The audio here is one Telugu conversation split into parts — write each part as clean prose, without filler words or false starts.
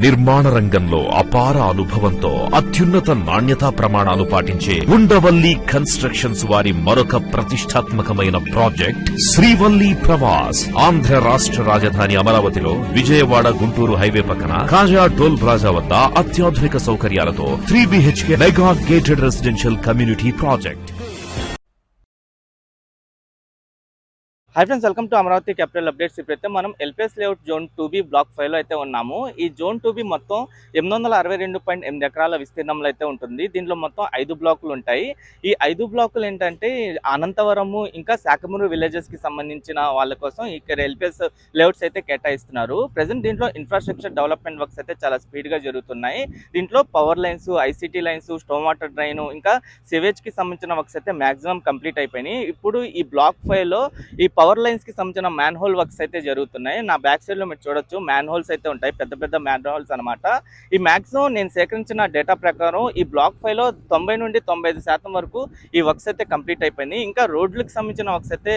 నిర్మాణ రంగంలో అపార అనుభవంతో అత్యున్నత నాణ్యతా ప్రమాణాలు పాటించే ఉండవల్లి కన్స్ట్రక్షన్స్ వారి మరొక ప్రతిష్టాత్మకమైన ప్రాజెక్ట్ శ్రీవల్లి ప్రవాస్. ఆంధ్ర రాష్ట్ర రాజధాని అమరావతిలో విజయవాడ గుంటూరు హైవే పక్కన కాజా టోల్ ప్లాజా వద్ద అత్యాధునిక సౌకర్యాలతో 3 BHK mega gated residential community project. Hi friends, welcome to Amaravati capital updates. ఇప్పుడైతే మనం LPS layout zone 2B block 5లో అయితే ఉన్నాము. ఈ జోన్ 2B మొత్తం 862.8 ఎకరాల విస్తీర్ణంలో అయితే ఉంటుంది. దీంట్లో మొత్తం 5 బ్లాకులు ఉంటాయి. ఈ 5 బ్లాకులు ఏంటంటే అనంతవరము ఇంకా శాఖమూరు విలేజెస్కి సంబంధించిన వాళ్ళ కోసం ఇక్కడ ఎల్పిఎస్ లేఅవుట్స్ అయితే కేటాయిస్తున్నారు. ప్రజెంట్ దీంట్లో ఇన్ఫ్రాస్ట్రక్చర్ డెవలప్మెంట్ వర్క్స్ అయితే చాలా స్పీడ్గా జరుగుతున్నాయి. దీంట్లో power lines, ICT lines, storm water drain ఇంకా సివేజ్కి సంబంధించిన వర్క్స్ అయితే మ్యాక్సిమం కంప్లీట్ అయిపోయినాయి. ఇప్పుడు ఈ బ్లాక్ 5లో ఈ పవర్ లైన్స్ కి సంబంధించిన మ్యాన్ హోల్ వర్క్స్ అయితే జరుగుతున్నాయి. నా బ్యాక్ సైడ్ లో మీరు చూడొచ్చు, మ్యాన్ హోల్స్ అయితే ఉంటాయి, పెద్ద పెద్ద మ్యాన్ హోల్స్ అనమాట. ఈ మ్యాక్సిమం నేను సేకరించిన డేటా ప్రకారం ఈ బ్లాక్ 5లో 90 నుండి 95% వరకు ఈ వర్క్స్ అయితే కంప్లీట్ అయిపోయినాయి. ఇంకా రోడ్లకు సంబంధించిన వర్క్స్ అయితే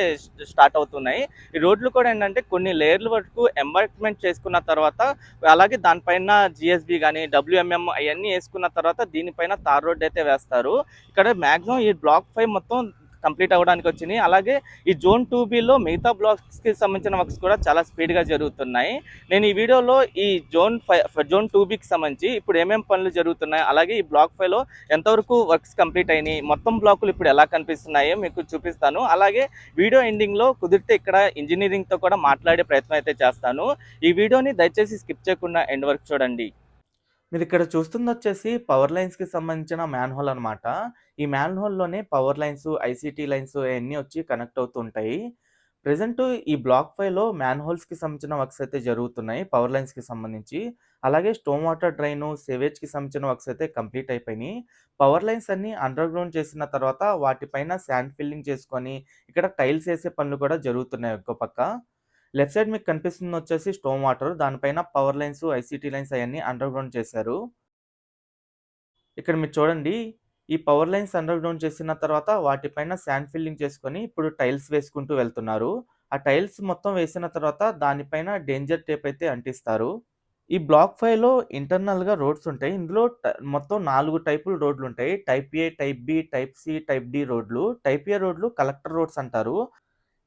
స్టార్ట్ అవుతున్నాయి. ఈ రోడ్లు కూడా ఏంటంటే కొన్ని లేయర్ల వరకు ఎంబార్క్మెంట్ చేసుకున్న తర్వాత, అలాగే దానిపైన జిఎస్బి కానీ WMM అవన్నీ వేసుకున్న తర్వాత దీనిపైన తార్ రోడ్ అయితే వేస్తారు. ఇక్కడ మ్యాక్సిమం ఈ బ్లాక్ 5 మొత్తం కంప్లీట్ అవ్వడానికి వచ్చినాయి. అలాగే ఈ జోన్ 2Bలో మిగతా బ్లాక్స్కి సంబంధించిన వర్క్స్ కూడా చాలా స్పీడ్గా జరుగుతున్నాయి. నేను ఈ వీడియోలో ఈ జోన్ 2Bకి సంబంధించి ఇప్పుడు ఏమేమి పనులు జరుగుతున్నాయి, అలాగే ఈ బ్లాక్ 5లో ఎంతవరకు వర్క్స్ కంప్లీట్ అయినాయి, మొత్తం బ్లాకులు ఇప్పుడు ఎలా కనిపిస్తున్నాయో మీకు చూపిస్తాను. అలాగే వీడియో ఎండింగ్లో కుదిరితే ఇక్కడ ఇంజనీరింగ్తో కూడా మాట్లాడే ప్రయత్నం అయితే చేస్తాను. ఈ వీడియోని దయచేసి స్కిప్ చేయకుండా ఎండ్ వరకు చూడండి. మీరు ఇక్కడ చూస్తుంది వచ్చేసి పవర్ లైన్స్కి సంబంధించిన మ్యాన్ హోల్ అనమాట. ఈ మ్యాన్ హోల్లోనే పవర్ లైన్స్, ఐసీటీ లైన్స్ అవన్నీ వచ్చి కనెక్ట్ అవుతుంటాయి. ప్రజెంట్ ఈ బ్లాక్ 5లో మ్యాన్ హోల్స్కి సంబంధించిన వర్క్స్ అయితే జరుగుతున్నాయి పవర్ లైన్స్కి సంబంధించి. అలాగే స్టోమ్ వాటర్ డ్రైన్, సేవేజ్కి సంబంధించిన వర్క్స్ అయితే కంప్లీట్ అయిపోయినాయి. పవర్ లైన్స్ అన్ని అండర్ గ్రౌండ్ చేసిన తర్వాత వాటిపైన శాండ్ ఫిల్లింగ్ చేసుకొని ఇక్కడ టైల్స్ వేసే పనులు కూడా జరుగుతున్నాయి. ఒక్కో పక్క లెఫ్ట్ సైడ్ మీకు కనిపిస్తుంది వచ్చేసి స్టోమ్ వాటర్, దానిపైన పవర్ లైన్స్, ఐసీటీ లైన్స్ అవన్నీ అండర్ గ్రౌండ్ చేశారు. ఇక్కడ మీరు చూడండి, ఈ పవర్ లైన్స్ అండర్ గ్రౌండ్ చేసిన తర్వాత వాటిపైన శాండ్ ఫిల్లింగ్ చేసుకొని ఇప్పుడు టైల్స్ వేసుకుంటూ వెళ్తున్నారు. ఆ టైల్స్ మొత్తం వేసిన తర్వాత దానిపైన డేంజర్ టేప్ అయితే అంటిస్తారు. ఈ బ్లాక్ 5లో ఇంటర్నల్గా రోడ్స్ ఉంటాయి. ఇందులో మొత్తం 4 టైపుల రోడ్లు ఉంటాయి. Type A, type B, type C, type D రోడ్లు. టైప్ ఏ రోడ్లు కలెక్టర్ రోడ్స్ అంటారు.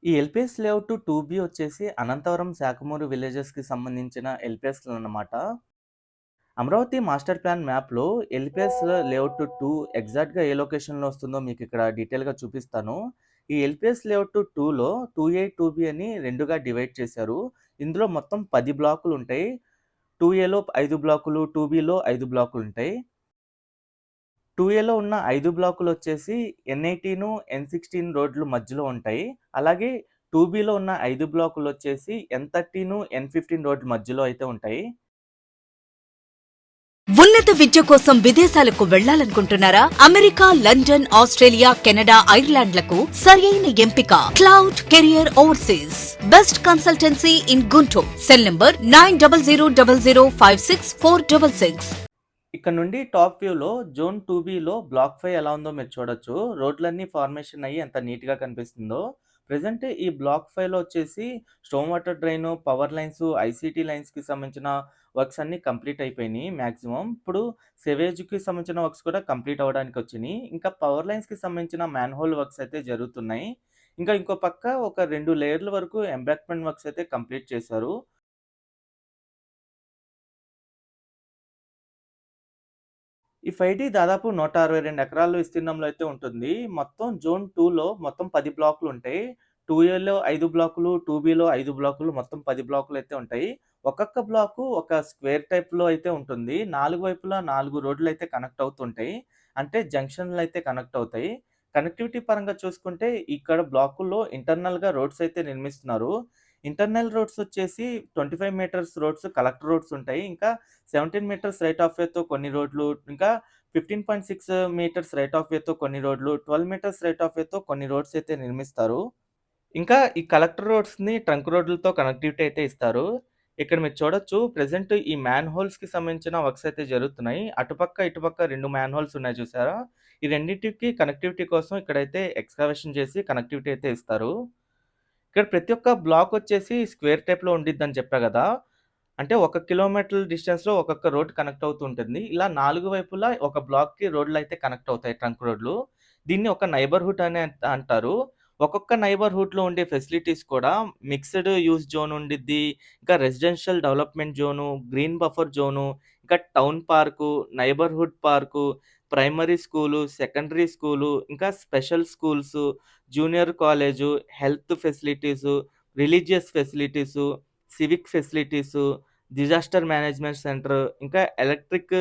ఈ ఎల్పిఎస్ లేఅవుట్ 2B వచ్చేసి అనంతవరం, శాఖమూరు విలేజెస్కి సంబంధించిన ఎల్పిఎస్లు అన్నమాట. అమరావతి మాస్టర్ ప్లాన్ మ్యాప్లో ఎల్పిఎస్ లేఅవుట్ 2 ఎగ్జాక్ట్గా ఏ లొకేషన్లో వస్తుందో మీకు ఇక్కడ డీటెయిల్గా చూపిస్తాను. ఈ ఎల్పిఎస్ లేఅవుట్ 2లో 2A, 2B అని రెండుగా డివైడ్ చేశారు. ఇందులో మొత్తం 10 బ్లాకులు ఉంటాయి. 2Aలో 5 బ్లాకులు, 2Bలో 5 బ్లాకులు ఉంటాయి. 2Aలో ఉన్న 5 బ్లాకులు వచ్చేసి N18, N16 రోడ్లు మధ్యలో ఉంటాయి. అలాగే 2Bలో ఉన్న 5 బ్లాకులు వచ్చేసి N13, N15 రోడ్ల మధ్యలో అయితే ఉంటాయి. ఉన్నత విద్య కోసం విదేశాలకు వెళ్లాలనుకుంటున్నారా? అమెరికా, లండన్, ఆస్ట్రేలియా, కెనడా, ఐర్లాండ్లకు సరైన ఎంపిక cloud career overseas. Best consultancy in Guntur. Cell number 9000056466. ఇక్కడ నుండి టాప్ వ్యూలో జోన్ 2Bలో బ్లాక్ 5 ఎలా ఉందో మీరు చూడొచ్చు. రోడ్లన్నీ ఫార్మేషన్ అయ్యి ఎంత నీట్గా కనిపిస్తుందో. ప్రజెంట్ ఈ బ్లాక్ 5లో వచ్చేసి storm water drain, power lines, ICT లైన్స్కి సంబంధించిన వర్క్స్ అన్నీ కంప్లీట్ అయిపోయినాయి మ్యాక్సిమం. ఇప్పుడు సెవేజ్కి సంబంధించిన వర్క్స్ కూడా కంప్లీట్ అవ్వడానికి వచ్చినాయి. ఇంకా పవర్ లైన్స్కి సంబంధించిన మ్యాన్ హోల్ వర్క్స్ అయితే జరుగుతున్నాయి. ఇంకా ఇంకో పక్క ఒక 2 లేయర్ల వరకు ఎంబాక్మెంట్ వర్క్స్ అయితే కంప్లీట్ చేశారు. ఈ 5D దాదాపు 162 ఎకరాల విస్తీర్ణంలో అయితే ఉంటుంది. మొత్తం జోన్ 2లో మొత్తం 10 బ్లాకులు ఉంటాయి. 2Aలో 5 బ్లాకులు, 2Bలో 5 బ్లాకులు, మొత్తం 10 బ్లాకులు అయితే ఉంటాయి. ఒక్కొక్క బ్లాకు ఒక స్క్వేర్ టైప్లో అయితే ఉంటుంది. 4 వైపులా 4 రోడ్లు అయితే కనెక్ట్ అవుతుంటాయి. అంటే జంక్షన్లు అయితే కనెక్ట్ అవుతాయి. కనెక్టివిటీ పరంగా చూసుకుంటే ఇక్కడ బ్లాకుల్లో ఇంటర్నల్గా రోడ్స్ అయితే నిర్మిస్తున్నారు. ఇంటర్నల్ రోడ్స్ వచ్చేసి 25 మీటర్స్ రోడ్స్ కలెక్టర్ రోడ్స్ ఉంటాయి. ఇంకా 17 మీటర్స్ రైట్ ఆఫ్ వేతో కొన్ని రోడ్లు, ఇంకా 15.6 మీటర్స్ రైట్ ఆఫ్ వేతో కొన్ని రోడ్లు, 12 మీటర్స్ రైట్ ఆఫ్ వేతో కొన్ని రోడ్స్ అయితే నిర్మిస్తారు. ఇంకా ఈ కలెక్టర్ రోడ్స్ని ట్రంక్ రోడ్లతో కనెక్టివిటీ అయితే ఇస్తారు. ఇక్కడ మీరు చూడొచ్చు, ప్రెసెంట్ ఈ మ్యాన్ హోల్స్కి సంబంధించిన వర్క్స్ అయితే జరుగుతున్నాయి. అటుపక్క ఇటుపక్క 2 మ్యాన్ హోల్స్ ఉన్నాయి చూసారా? ఈ రెండింటికి కనెక్టివిటీ కోసం ఇక్కడైతే ఎక్స్కవేషన్ చేసి కనెక్టివిటీ అయితే ఇస్తారు. ఇక్కడ ప్రతి ఒక్క బ్లాక్ వచ్చేసి స్క్వేర్ టైప్లో ఉండిద్దని చెప్పా కదా. అంటే 1 కిలోమీటర్ డిస్టెన్స్‌లో ఒక్కొక్క రోడ్ కనెక్ట్ అవుతూ ఉంటుంది. ఇలా 4 వైపులా ఒక బ్లాక్‌కి రోడ్‌లయితే కనెక్ట్ అవుతాయి, ట్రంక్ రోడ్‌లు. దీన్ని ఒక నైబర్‌హుడ్ అని అంటారు. ఒక్కొక్క నైబర్‌హుడ్‌లో ఉండే ఫెసిలిటీస్ కూడా మిక్స్డ్ యూజ్ జోన్ ఉండిద్ది. ఇంకా residential development zone, green buffer zone, ఇంకా town park, neighbourhood park, primary school, secondary school, ఇంకా special schools, junior college, health facilities, religious facilities, civic facilities, disaster management centre, ఇంకా ఎలక్ట్రిక్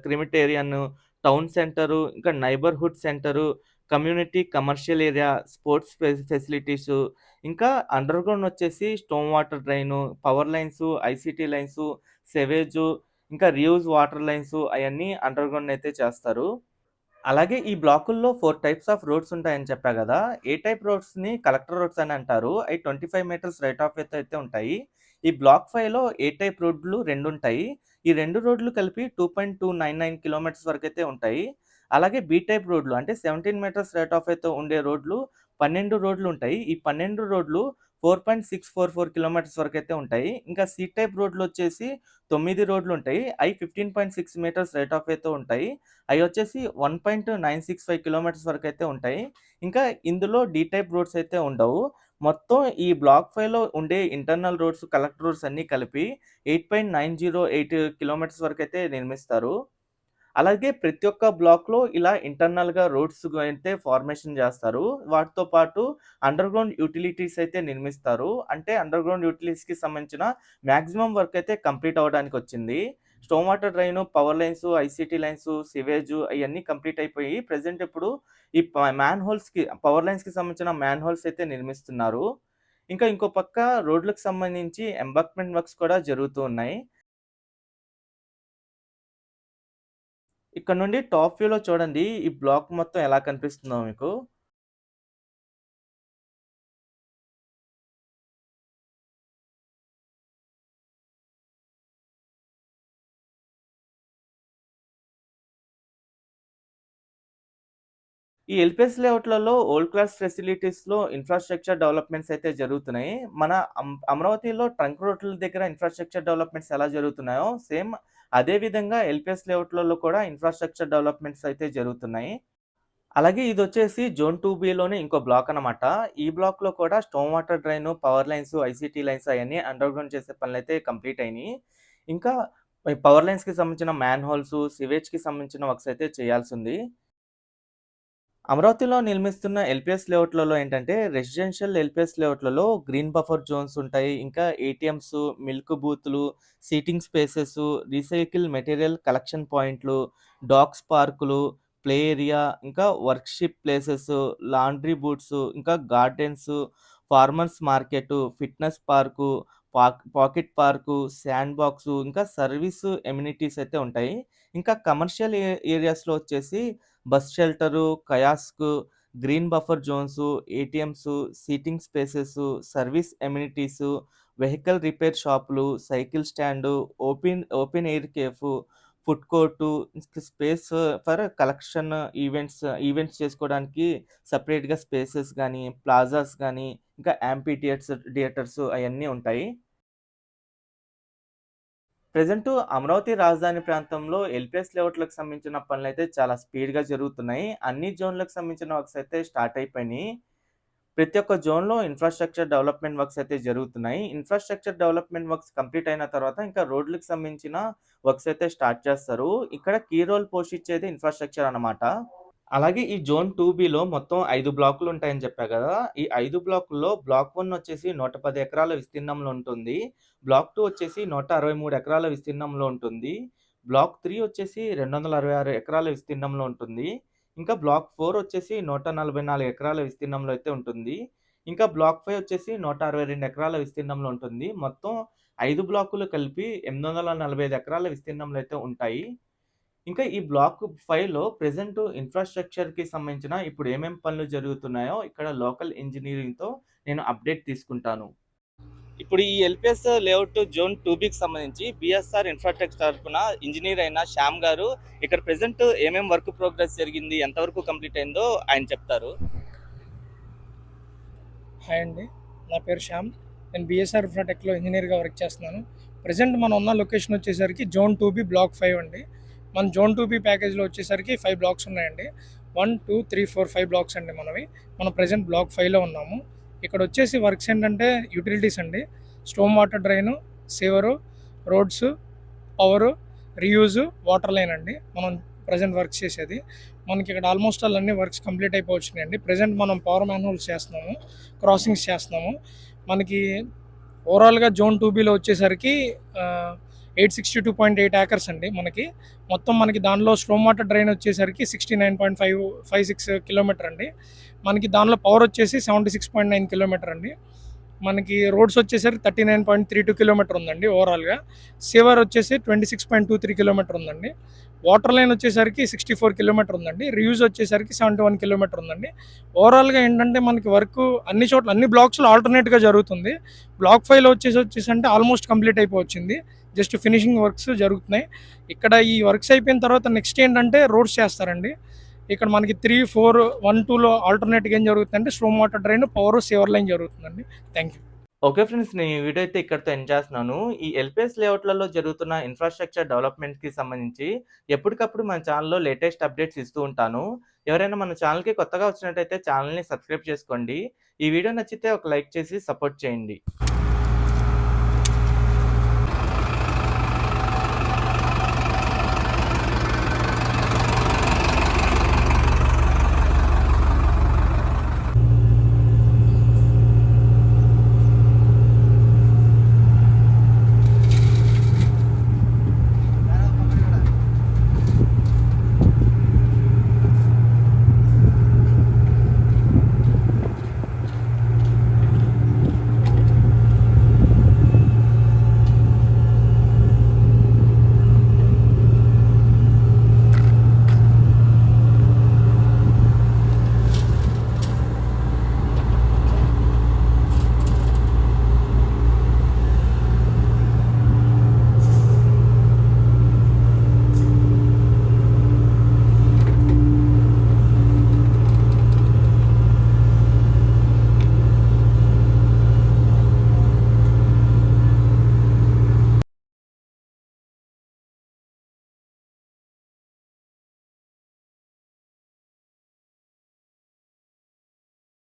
క్రిమిటేరియన్, టౌన్ సెంటరు, ఇంకా neighbourhood centre, community commercial area, sports facilities, ఇంకా అండర్‌గ్రౌండ్ వచ్చేసి storm water drain, power lines, ICT lines, sewage, ఇంకా రీయూజ్ వాటర్ లైన్సు అయన్నీ అండర్‌గ్రౌండ్ అయితే చేస్తారు. అలాగే ఈ బ్లాకుల్లో 4 టైప్స్ ఆఫ్ రోడ్స్ ఉంటాయని చెప్పా గదా! ఏ టైప్ రోడ్స్‌ని కలెక్టర్ రోడ్స్ అని అంటారు. అయి 25 మీటర్స్ రైట్ ఆఫ్ వేతో అయితే ఉంటాయి. ఈ బ్లాక్ 5లో ఏ టైప్ రోడ్లు 2 ఉంటాయి. ఈ 2 రోడ్లు కలిపి 2.299 కిలోమీటర్స్ వరకైతే ఉంటాయి. అలాగే బి టైప్ రోడ్లు అంటే 17 మీటర్స్ రైట్ ఆఫ్ వేతో ఉండే రోడ్లు 12 రోడ్లు ఉంటాయి. ఈ 12 రోడ్లు 4.644 కిలోమీటర్స్ వరకైతే ఉంటాయి. ఇంకా సి టైప్ రోడ్లొచ్చేసి 9 రోడ్లుంటాయి. అయి 15.6 మీటర్స్ రైట్ ఆఫ్ వేతో ఉంటాయి. అయ్యొచ్చేసి 1.965 కిలోమీటర్స్ వరకైతే ఉంటాయి. ఇంకా ఇందులో డి టైప్ రోడ్స్ అయితే ఉండవు. మొత్తం ఈ బ్లాక్ 5లో ఉండే ఇంటర్నల్ రోడ్స్, కలెక్టర్ రోడ్స్ అన్నీ కలిపి 8.908 కిలోమీటర్స్ వరకైతే నిర్మిస్తారు. అలాగే ప్రతి ఒక్క బ్లాక్‌లో ఇలా ఇంటర్నల్‌గా రోడ్స్ అయితే ఫార్మేషన్ జేస్తారు. వాటితో పాటు అండర్‌గ్రౌండ్ యుటిలిటీస్ అయితే నిర్మిస్తారు. అంటే అండర్‌గ్రౌండ్ యుటిలిటీస్‌కి సంబంధించిన మాక్సిమం వర్క్ అయితే కంప్లీట్ అవ్వడానికొచ్చింది. Storm water drain, power lines, ICT lines, sewage అయన్నీ కంప్లీట్ అయిపోయి ప్రెజెంట్ ఇప్పుడు ఈ మ్యాన్‌హోల్స్‌కి, పవర్ లైన్స్‌కి సంబంధించిన మ్యాన్‌హోల్స్ అయితే నిర్మిస్తున్నారు. ఇంకా ఇంకో పక్క రోడ్లకు సంబంధించి ఎంబాంక్‌మెంట్ వర్క్స్ కూడా జరుగుతూ ఉన్నాయి. ఇక్కడ నుండి టాప్ వ్యూలో చూడండి. ఈ బ్లాక్ మొత్తం ఎలా కనిపిస్తుందో మీకు. ఈ ఎల్‌పిఎస్ లేఅవుట్‌లలో వరల్డ్ క్లాస్ ఫెసిలిటీస్‌లో ఇన్‌ఫ్రాస్ట్రక్చర్ డెవలప్‌మెంట్స్ అయితే జరుగుతున్నాయి. మన అమరావతిలో ట్రంక్ రోడ్ల దగ్గర ఇన్‌ఫ్రాస్ట్రక్చర్ డెవలప్‌మెంట్స్ ఎలా జరుగుతున్నాయో సేమ్ అదే విధంగా ఎల్‌పిఎస్ లేఅవుట్‌లలో కూడా ఇన్‌ఫ్రాస్ట్రక్చర్ డెవలప్‌మెంట్స్ అయితే జరుగుతున్నాయి. అలాగే ఇదొచ్చేసి జోన్ 2బిలోనే ఇంకో బ్లాక్ అన్నమాట. ఈ బ్లాక్‌లో కూడా storm water drain, power lines, ICT lines అయన్నీ అండర్‌గ్రౌండ్ చేసే పనులైతే కంప్లీట్ అయినియి. ఇంకా ఈ పవర్ లైన్స్‌కి సంబంధించిన మ్యాన్‌హోల్స్, సివేజ్‌కి సంబంధించిన వర్క్స్ అయితే చేయాల్సుంది. అమరావతిలో నిర్మిస్తున్న ఎల్‌పిఎస్ లేఅవుట్‌లలో ఏంటంటే, రెసిడెన్షియల్ ఎల్‌పిఎస్ లేఅవుట్‌లలో గ్రీన్ బఫర్ జోన్స్ ఉంటాయి. ఇంకా ఏటీఎమ్స్, మిల్క్ బూతులు, seating spaces, recycle material collection పాయింట్లు, డాగ్స్ పార్కులు, ప్లే ఏరియా, ఇంకా వర్క్షిప్ ప్లేసెసు, లాండ్రీ బూట్సు, ఇంకా gardens, farmers market, fitness park, pocket park, sandbox, ఇంకా సర్వీసు ఎమ్యూనిటీస్ అయితే ఉంటాయి. ఇంకా కమర్షియల్ ఏరియాస్‌లో వచ్చేసి bus shelter, kiosk, green buffer zones, ATMs, seating spaces, service amenities, vehicle repair షాపులు, cycle stand, open air cafe, food court, space for collection events చేసుకోవడానికి సెపరేట్‌గా స్పేసెస్ గానీ, ప్లాజాస్ గానీ, ఇంకా యాంఫీ థియేటర్స్ అయన్నీ ఉంటాయి. ప్రెజెంటు అమరావతి రాజధాని ప్రాంతంలో ఎల్‌పిఎస్ లేఅవుట్‌లకు సంబంధించిన పనులైతే చాలా స్పీడ్‌గా జరుగుతున్నాయి. అన్ని జోన్‌లకు సంబంధించిన వర్క్స్ అయితే స్టార్ట్ అయిపోయినియి. ప్రతి ఒక్క జోన్‌లో ఇన్‌ఫ్రాస్ట్రక్చర్ డెవలప్‌మెంట్ వర్క్స్ అయితే జరుగుతున్నాయి. ఇన్‌ఫ్రాస్ట్రక్చర్ డెవలప్‌మెంట్ వర్క్స్ కంప్లీట్ అయిన తర్వాత ఇంకా రోడ్‌లకి సంబంధించిన వర్క్స్ అయితే స్టార్ట్ చేస్తారు. ఇక్కడ కీ రోల్ పోషించేది ఇన్‌ఫ్రాస్ట్రక్చర్ అన్నమాట. అలాగే ఈ జోన్ 2బిలో మొత్తం 5 బ్లాకులుంటాయని చెప్పా గదా! ఈ 5 బ్లాకుల్లో బ్లాక్ 1 వచ్చేసి 110 ఎకరాల విస్తీర్ణంలో ఉంటుంది. బ్లాక్ 2 వచ్చేసి 163 ఎకరాల విస్తీర్ణంలో ఉంటుంది. బ్లాక్ 3 వచ్చేసి 266 ఎకరాల విస్తీర్ణంలో ఉంటుంది. ఇంకా బ్లాక్ 4 వచ్చేసి 144 ఎకరాల విస్తీర్ణంలో అయితే ఉంటుంది. ఇంకా బ్లాక్ 5 వచ్చేసి 162 ఎకరాల విస్తీర్ణంలో ఉంటుంది. మొత్తం 5 బ్లాకులు కలిపి 845 ఎకరాల విస్తీర్ణంలో అయితే ఉంటాయి. ఇంకా ఈ బ్లాక్ 5లో ప్రెజెంట్ ఇన్‌ఫ్రాస్ట్రక్చర్‌కి సంబంధించిన ఇప్పుడు ఏమేం పనులు జరుగుతున్నాయో ఇక్కడ లోకల్ ఇంజినీరింగ్‌తో నేను అప్డేట్ తీసుకుంటాను. ఇప్పుడు ఈ ఎల్‌పిఎస్ లేఅవుట్ జోన్ 2బికి సంబంధించి బీఎస్ఆర్ ఇన్‌ఫ్రాటెక్ తరపున ఇంజినీర్ అయిన శ్యామ్ గారు ఇక్కడ ప్రెజెంట్ ఏమేం వర్క్ ప్రోగ్రెస్ జరిగింది, ఎంతవరకు కంప్లీట్ అయిందో ఆయన చెప్తారు. హాయ్ అండి, నా పేరు శ్యామ్. నేను బీఎస్ఆర్ ఇన్ఫ్రాటెక్లో ఇంజనీర్గా వర్క్ చేస్తున్నాను. ప్రజెంట్ మనం ఉన్న లొకేషన్ వచ్చేసరికి జోన్ 2B బ్లాక్ 5 అండి. మన జోన్ 2B ప్యాకేజ్లో వచ్చేసరికి 5 బ్లాక్స్ ఉన్నాయండి. 1, 2, 3, 4, 5 బ్లాక్స్ అండి మనవి. మనం ప్రజెంట్ బ్లాక్ 5లో ఉన్నాము. ఇక్కడ వచ్చేసి వర్క్స్ ఏంటంటే యూటిలిటీస్ అండి, storm water drain, sewer, roads, power, reuse, water line అండి మనం ప్రజెంట్ వర్క్ చేసేది. మనకి ఇక్కడ ఆల్మోస్ట్ అన్ని వర్క్స్ కంప్లీట్ అయిపోవచ్చున్నాయండి. ప్రజెంట్ మనం పవర్ మ్యాన్హోల్స్ చేస్తున్నాము, క్రాసింగ్స్ చేస్తున్నాము. మనకి ఓవరాల్గా జోన్ 2Bలో వచ్చేసరికి 862.8 ఏకర్స్ అండి మనకి. మొత్తం మనకి దానిలో స్టోమ్ వాటర్ డ్రైన్ వచ్చేసరికి 69.56 కిలోమీటర్ అండి. మనకి దానిలో పవర్ వచ్చేసి 76.9 కిలోమీటర్ అండి. మనకి రోడ్స్ వచ్చేసరికి 39.32 కిలోమీటర్ ఉందండి ఓవరాల్గా. సివర్ వచ్చేసి 26.23 కిలోమీటర్ ఉందండి. వాటర్ లైన్ వచ్చేసరికి 64 కిలోమీటర్ ఉందండి. రీయూజ్ వచ్చేసరికి 71 కిలోమీటర్ ఉందండి. ఓవరాల్గా ఏంటంటే మనకి వర్క్ అన్ని చోట్ల అన్ని బ్లాక్స్లో ఆల్టర్నేట్గా జరుగుతుంది. బ్లాక్ 5లో వచ్చేసి అంటే ఆల్మోస్ట్ కంప్లీట్ అయిపోవచ్చింది. జస్ట్ ఫినిషింగ్ వర్క్స్ జరుగుతున్నాయి. ఇక్కడ ఈ వర్క్స్ అయిపోయిన తర్వాత నెక్స్ట్ ఏంటంటే రోడ్స్ చేస్తారండి. ఇక్కడ మనకి 3, 4, 1, 2లో ఆల్టర్నేట్గా ఏం జరుగుతుందంటే storm water drain, power, sewer line జరుగుతుందండి. Thank you. ఓకే ఫ్రెండ్స్, నేను ఈ వీడియో అయితే ఇక్కడితో ఎండ్ చేస్తున్నాను. ఈ ఎల్పిఎస్ లేఅవుట్లలో జరుగుతున్న ఇన్ఫ్రాస్ట్రక్చర్ డెవలప్మెంట్కి సంబంధించి ఎప్పటికప్పుడు మన ఛానల్లో లేటెస్ట్ అప్డేట్స్ ఇస్తూ ఉంటాను. ఎవరైనా మన ఛానల్కి కొత్తగా వచ్చినట్టయితే ఛానల్ని సబ్స్క్రైబ్ చేసుకోండి. ఈ వీడియో నచ్చితే ఒక లైక్ చేసి సపోర్ట్ చేయండి.